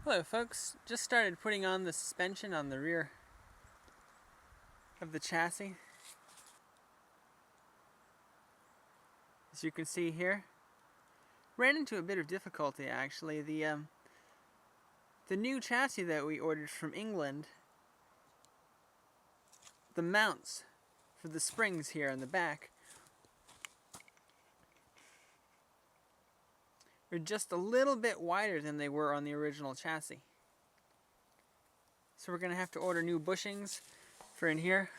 Hello folks, just started putting on the suspension on the rear of the chassis. As you can see here, ran into a bit of difficulty actually. The new chassis that we ordered from England, the mounts for the springs here on the back are just a little bit wider than they were on the original chassis. So we're going to have to order new bushings for in here.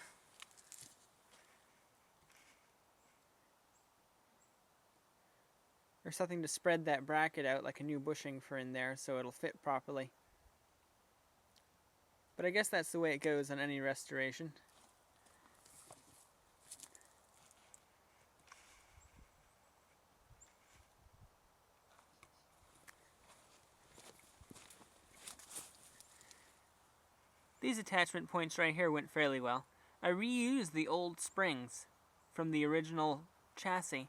Or something to spread that bracket out, like a new bushing for in there so it'll fit properly. But I guess that's the way it goes on any restoration. These attachment points right here went fairly well. I reused the old springs from the original chassis.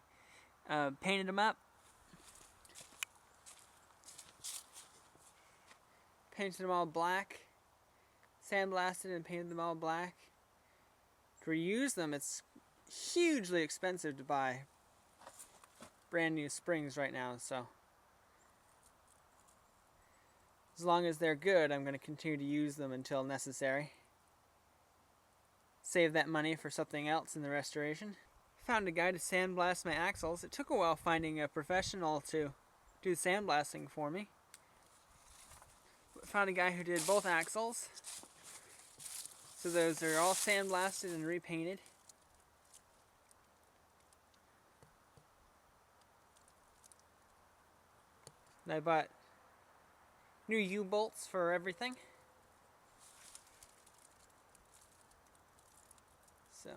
Painted them up. Painted them all black. Sandblasted and painted them all black. To reuse them, it's hugely expensive to buy brand new springs right now, so as long as they're good, I'm going to continue to use them until necessary. Save that money for something else in the restoration. Found a guy to sandblast my axles. It took a while finding a professional to do the sandblasting for me. Found a guy who did both axles. So those are all sandblasted and repainted. And I bought new U-bolts for everything. So,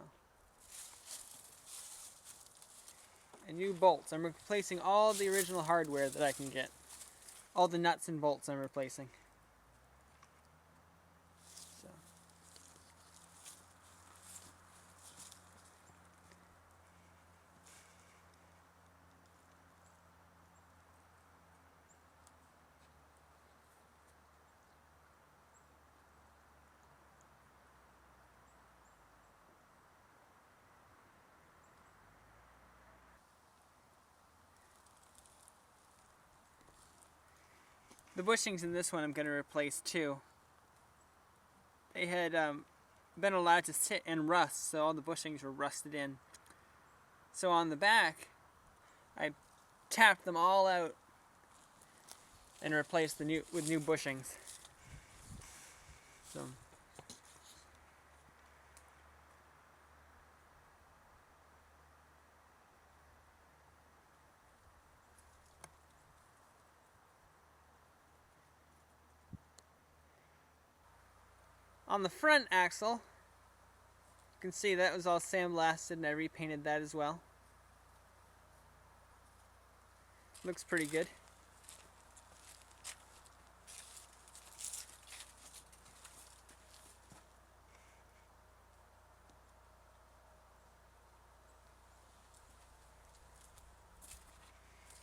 and new bolts. I'm replacing all the original hardware that I can get. All the nuts and bolts I'm replacing. So. The bushings in this one I'm going to replace too. They had been allowed to sit and rust, so all the bushings were rusted in. So on the back, I tapped them all out and replaced with new bushings. So. On the front axle, you can see that was all sandblasted and I repainted that as well. Looks pretty good.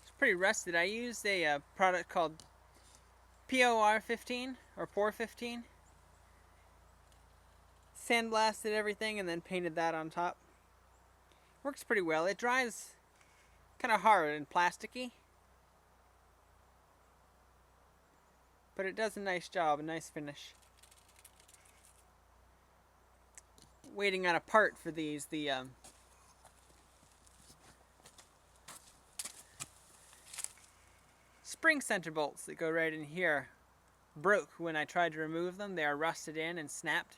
It's pretty rusted. I used a product called POR 15 or POR 15. Sandblasted everything and then painted that on top. Works pretty well. It dries kind of hard and plasticky, but it does a nice job, a nice finish. Waiting on a part for these. The spring center bolts that go right in here broke when I tried to remove them. They are rusted in and snapped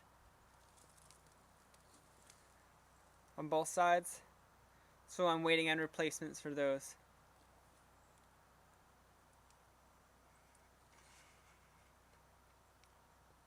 on both sides, so I'm waiting on replacements for those.